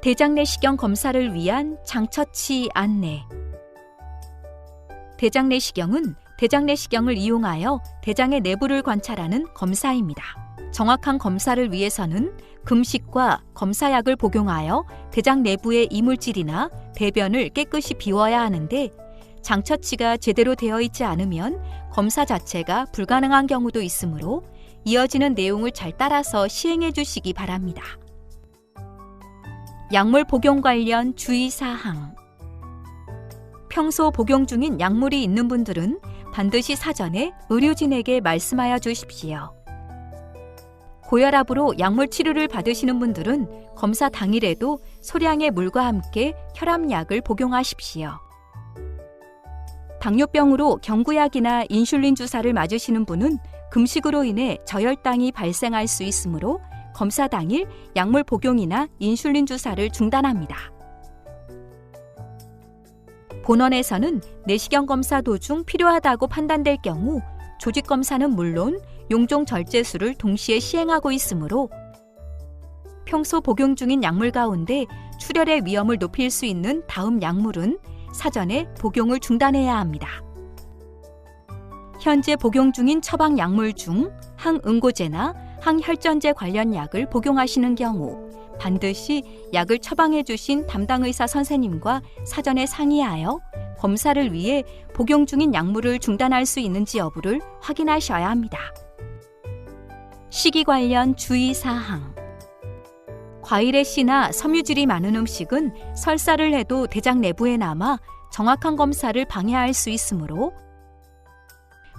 대장내시경 검사를 위한 장처치 안내. 대장내시경은 대장내시경을 이용하여 대장의 내부를 관찰하는 검사입니다. 정확한 검사를 위해서는 금식과 검사약을 복용하여 대장 내부의 이물질이나 대변을 깨끗이 비워야 하는데, 장처치가 제대로 되어 있지 않으면 검사 자체가 불가능한 경우도 있으므로 이어지는 내용을 잘 따라서 시행해 주시기 바랍니다. 약물 복용 관련 주의사항. 평소 복용 중인 약물이 있는 분들은 반드시 사전에 의료진에게 말씀하여 주십시오. 고혈압으로 약물 치료를 받으시는 분들은 검사 당일에도 소량의 물과 함께 혈압약을 복용하십시오. 당뇨병으로 경구약이나 인슐린 주사를 맞으시는 분은 금식으로 인해 저혈당이 발생할 수 있으므로 검사 당일 약물 복용이나 인슐린 주사를 중단합니다. 본원에서는 내시경 검사 도중 필요하다고 판단될 경우 조직 검사는 물론 용종 절제술을 동시에 시행하고 있으므로 평소 복용 중인 약물 가운데 출혈의 위험을 높일 수 있는 다음 약물은 사전에 복용을 중단해야 합니다. 현재 복용 중인 처방 약물 중 항응고제나 항혈전제 관련 약을 복용하시는 경우 반드시 약을 처방해 주신 담당 의사 선생님과 사전에 상의하여 검사를 위해 복용 중인 약물을 중단할 수 있는지 여부를 확인하셔야 합니다. 식이 관련 주의사항. 과일의 씨나 섬유질이 많은 음식은 설사를 해도 대장 내부에 남아 정확한 검사를 방해할 수 있으므로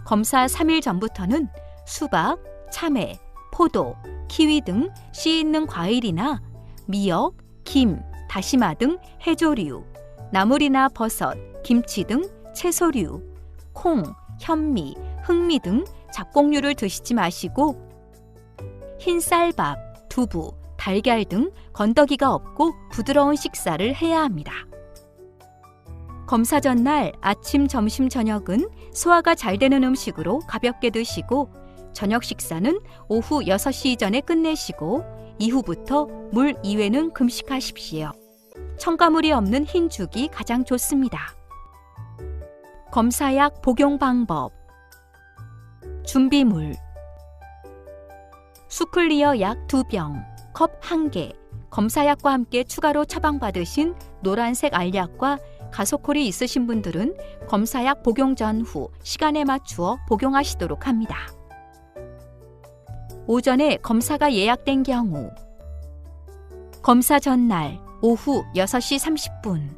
검사 3일 전부터는 수박, 참외, 포도, 키위 등 씨 있는 과일이나 미역, 김, 다시마 등 해조류, 나물이나 버섯, 김치 등 채소류, 콩, 현미, 흑미 등 잡곡류를 드시지 마시고 흰 쌀밥, 두부, 달걀 등 건더기가 없고 부드러운 식사를 해야 합니다. 검사 전날 아침, 점심, 저녁은 소화가 잘 되는 음식으로 가볍게 드시고 저녁 식사는 오후 6시 이전에 끝내시고 이후부터 물 이외는 금식하십시오. 첨가물이 없는 흰죽이 가장 좋습니다. 검사약 복용 방법. 준비물. 수클리어 약 2병, 컵 1개, 검사약과 함께 추가로 처방받으신 노란색 알약과 가속콜이 있으신 분들은 검사약 복용 전후 시간에 맞추어 복용하시도록 합니다. 오전에 검사가 예약된 경우 검사 전날 오후 6시 30분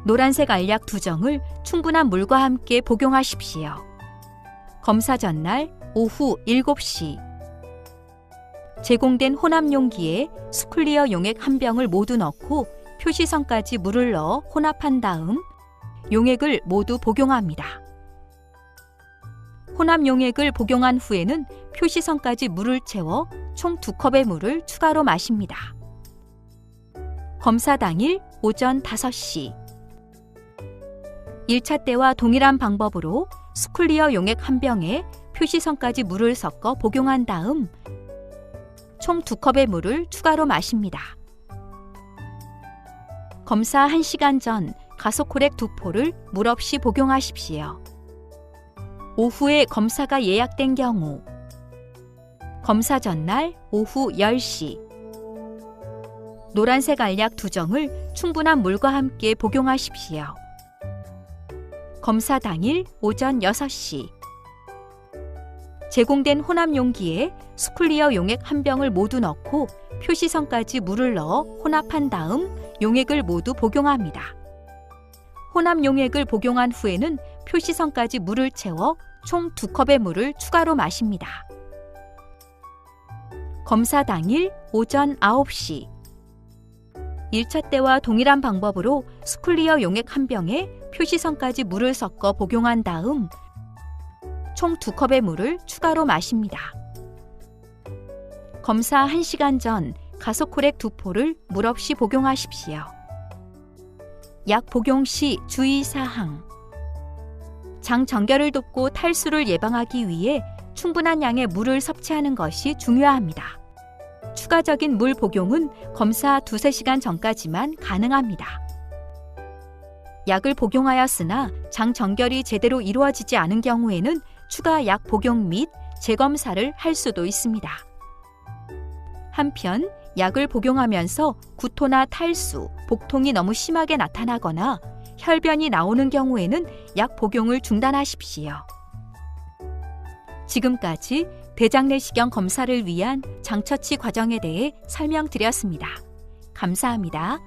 노란색 알약 2정을 충분한 물과 함께 복용하십시오. 검사 전날 오후 7시 제공된 혼합 용기에 수클리어 용액 1병을 모두 넣고 표시선까지 물을 넣어 혼합한 다음 용액을 모두 복용합니다. 혼합 용액을 복용한 후에는 표시선까지 물을 채워 총 2컵의 물을 추가로 마십니다. 검사 당일 오전 5시 1차 때와 동일한 방법으로 수클리어 용액 1병에 표시선까지 물을 섞어 복용한 다음 총 2컵의 물을 추가로 마십니다. 검사 1시간 전 가소콜액 2포를 물 없이 복용하십시오. 오후에 검사가 예약된 경우 검사 전날 오후 10시 노란색 알약 2정을 충분한 물과 함께 복용하십시오. 검사 당일 오전 6시 제공된 혼합 용기에 수클리어 용액 1병을 모두 넣고 표시선까지 물을 넣어 혼합한 다음 용액을 모두 복용합니다. 혼합 용액을 복용한 후에는 표시선까지 물을 채워 총 2컵의 물을 추가로 마십니다. 검사 당일 오전 9시 1차 때와 동일한 방법으로 수클리어 용액 1병에 표시선까지 물을 섞어 복용한 다음 총 2컵의 물을 추가로 마십니다. 검사 1시간 전 가소콜액 2포를 물 없이 복용하십시오. 약 복용 시 주의사항. 장 정결을 돕고 탈수를 예방하기 위해 충분한 양의 물을 섭취하는 것이 중요합니다. 추가적인 물 복용은 검사 2-3시간 전까지만 가능합니다. 약을 복용하였으나 장 정결이 제대로 이루어지지 않은 경우에는 추가 약 복용 및 재검사를 할 수도 있습니다. 한편 약을 복용하면서 구토나 탈수, 복통이 너무 심하게 나타나거나 혈변이 나오는 경우에는 약 복용을 중단하십시오. 지금까지 대장내시경 검사를 위한 장처치 과정에 대해 설명드렸습니다. 감사합니다.